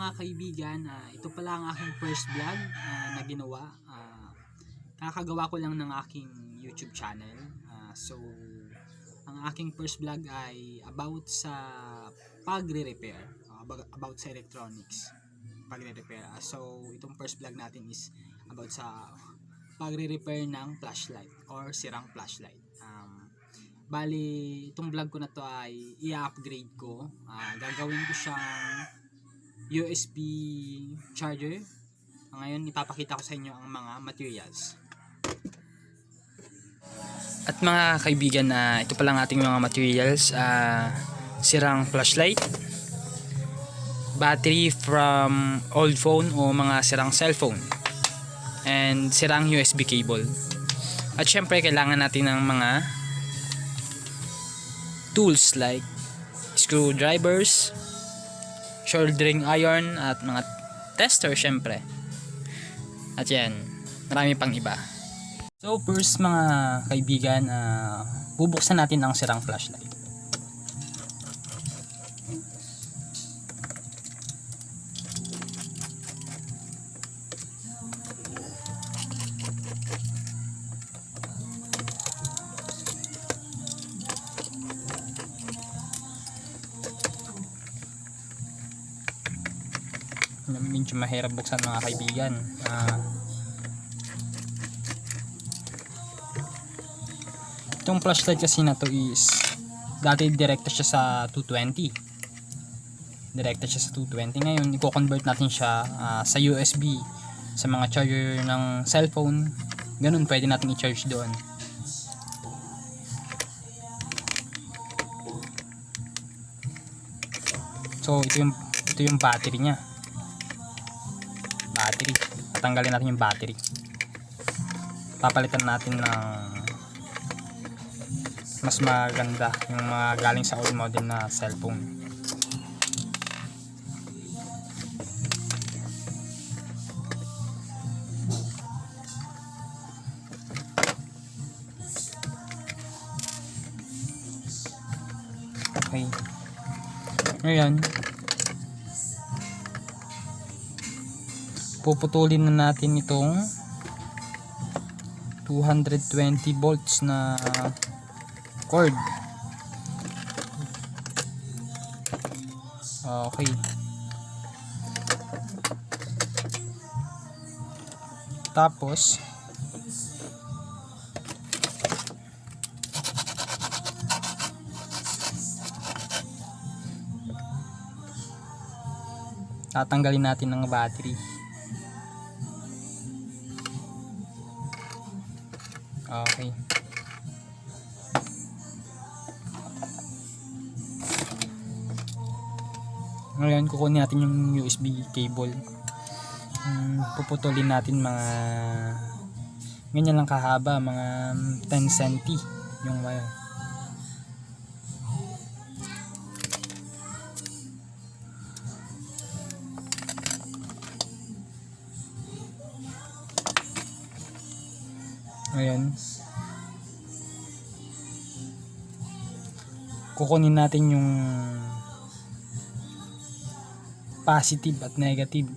mga kaibigan, ito pala ang aking first vlog na ginawa. Kakagawa ko lang ng aking YouTube channel. So, ang aking first vlog ay about sa pagre-repair, about sa electronics, pagre-repair. So, itong first vlog natin is about sa pagre-repair ng flashlight or sirang flashlight. Bali, itong vlog ko na to ay i-upgrade ko. Gagawin ko siyang USB charger. Ngayon, ipapakita ko sa inyo ang mga materials. At mga kaibigan, ito pala ang ating mga materials. Sirang flashlight, battery from old phone o mga sirang cellphone, and sirang USB cable. At syempre, kailangan natin ng mga tools like screwdrivers, soldering iron, at mga tester syempre. At yan, marami pang iba. So first mga kaibigan, bubuksan natin ang sirang flashlight. Medyo mahirap buksan mga kaibigan. Itong flashlight kasi na to is dati direkta siya sa 220. Ngayon i-convert natin siya sa USB, sa mga charger ng cellphone. Ganun, pwede natin i-charge doon. So ito yung battery niya. Tatanggalin natin yung battery. Papalitan natin ng mas maganda, yung mga galing sa old model na cellphone. Okay. Ngayon, puputulin na natin itong 220 volts na cord. Okay. Tapos tatanggalin natin ng battery. Okay. Ngayon, kukunin natin yung USB cable. Puputulin natin mga ganyan lang kahaba, mga 10 cm yung wire. Ayan. Kukunin natin yung positive at negative.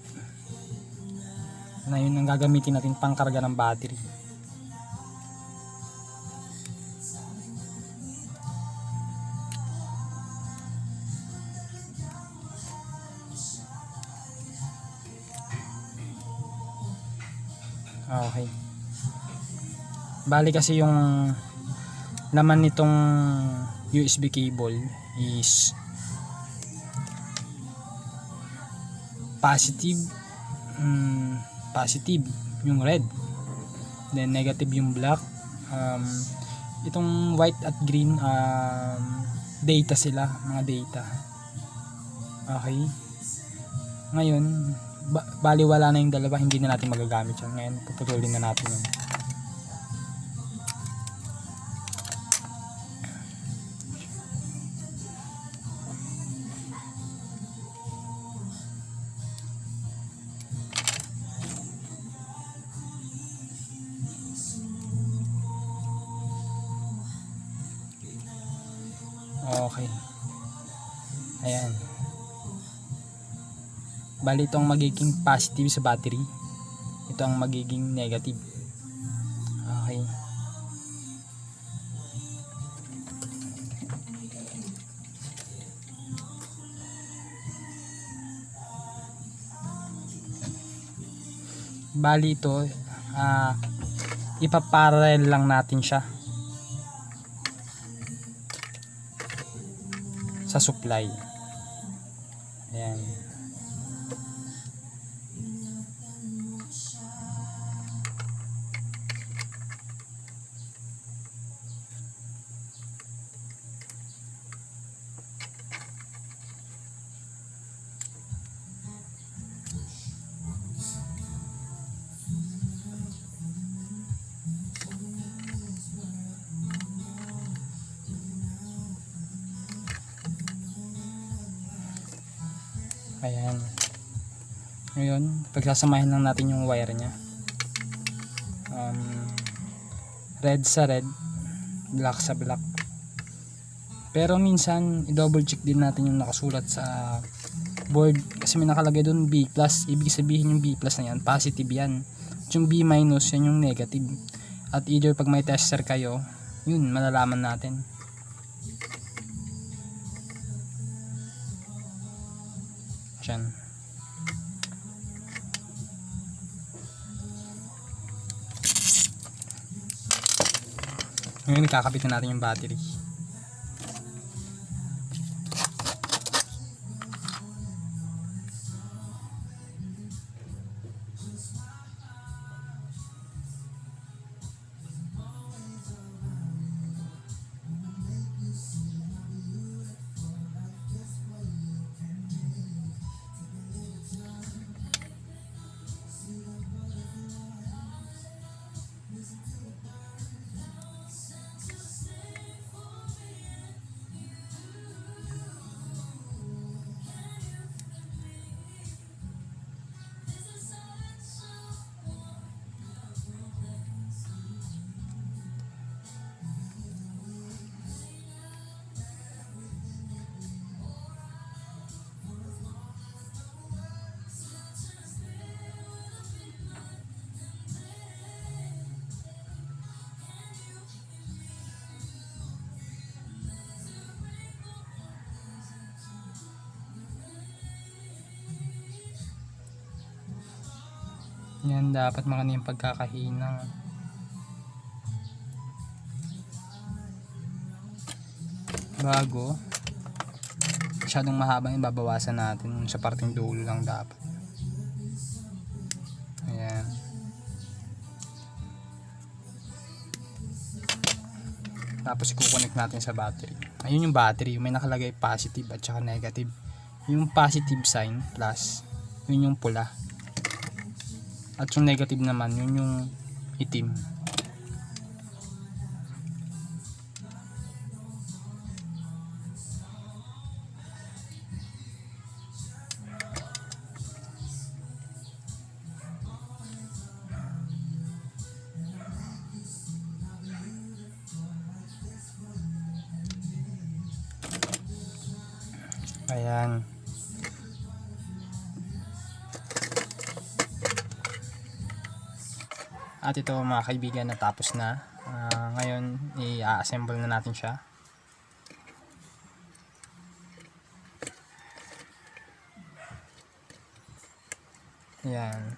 Na yun ang gagamitin natin pangkarga ng battery. Okay. Bali kasi yung laman nitong USB cable is positive yung red, then negative yung black. Itong white at green, data sila, mga data. Okay. Ngayon, bali wala na yung dalawa, hindi na natin magagamit yan. Ngayon puputulin na natin yun. Okay. Ayan. Bali ito ang magiging positive sa battery, ito ang magiging negative. Okay. Bali ito ipaparallel lang natin siya sa supply. Ayan. Ayan. Ngayon, pagsasamahin lang natin yung wire nya. Red sa red, black sa black. Pero minsan, i-double check din natin yung nakasulat sa board. Kasi may nakalagay doon B+. Ibig sabihin yung B+ na yan, positive yan. At yung B-, yan yung negative. At either pag may tester kayo, yun, malalaman natin. Diyan. Ngayon ikakabit na natin yung battery. Yan, dapat makana yung pagkakahinang. Bago masyadong mahaba yung babawasan natin sa parting dulo lang dapat. Ayan. Tapos i-connect natin sa battery. Ayun yung battery, may nakalagay positive at saka negative. Yung positive sign plus, yun yung pula. At yung negative naman, yun yung itim. Ayan. At ito mga kaibigan, natapos na. Ngayon i-assemble na natin siya. Ayan.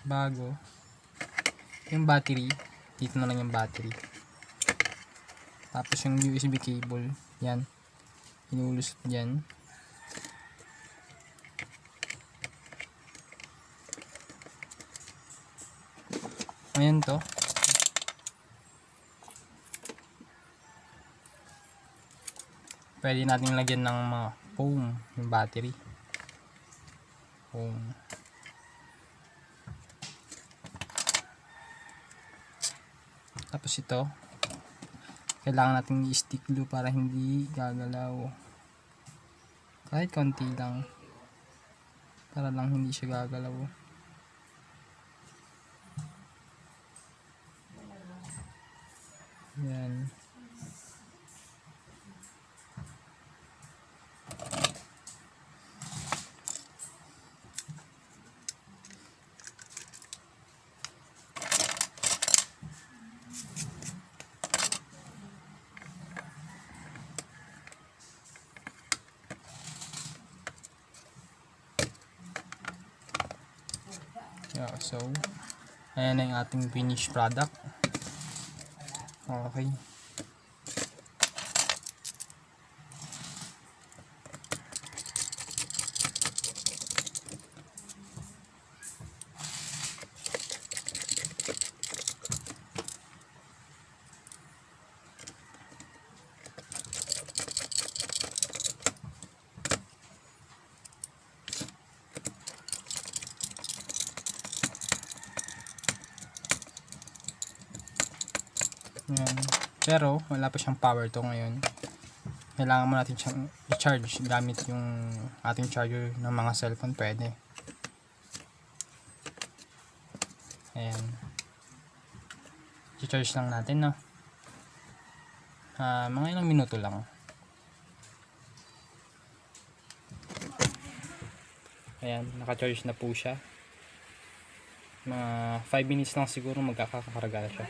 Bago yung battery, dito na lang yung battery. Tapos yung USB cable, yan, inulusot dyan. Ayan to. Pwede natin lagyan ng mga foam yung battery. Foam. Tapos ito, kailangan natin i-stick glue para hindi gagalaw. Kahit konti lang. Para lang hindi siya gagalaw. Yan. Yeah, so ayan na yung ating finished product. Okay. Ayan. Pero wala pa siyang power to ngayon. Kailangan mo natin siyang i-charge gamit yung ating charger ng mga cellphone. Pwede. Ayan. I-charge lang natin, no? Mga ilang minuto lang. Ayan, naka-charge na po siya. Mga 5 minutes lang siguro magkakakarga siya.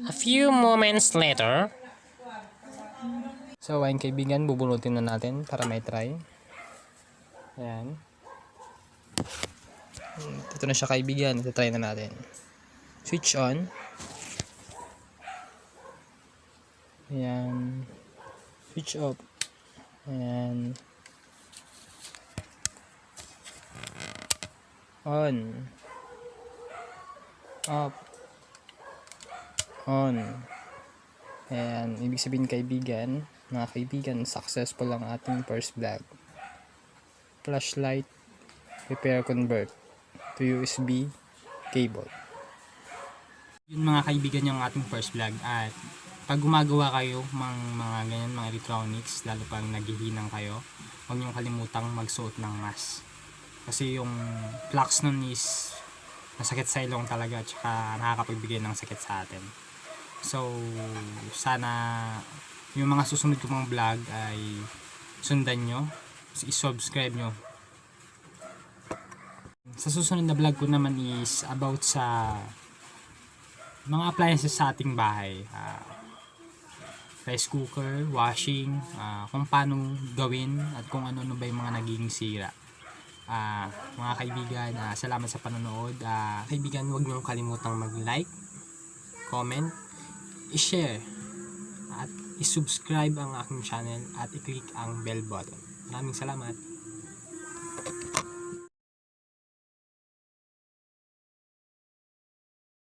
A few moments later. So ayun kaibigan, bubunutin na natin para may try. Ayan. Ito na siya kaibigan, ito try na natin. Switch on. Ayan. Switch off. Ayan. On. Off. On. Ayan, ibig sabihin kaibigan, mga kaibigan, successful ang ating first vlog. Flashlight, repair convert to USB cable. Yun mga kaibigan yung ating first vlog. At pag gumagawa kayo mga ganyan, mga electronics, lalo pag naghihinang kayo, huwag niyong kalimutang magsuot ng mask. Kasi yung flux nun is masakit sa ilong talaga at saka nakakapagbigay ng sakit sa atin. So, sana yung mga susunod kong mga vlog ay sundan nyo, i-subscribe nyo. Sa susunod na vlog ko naman is about sa mga appliances sa ating bahay. Rice cooker, washing, kung paano gawin at kung ano-ano ba yung mga naging sira. Mga kaibigan, salamat sa panonood. Kaibigan, huwag nyo kalimutang mag-like, comment, i-share at i-subscribe ang aking channel at i-click ang bell button. Maraming salamat.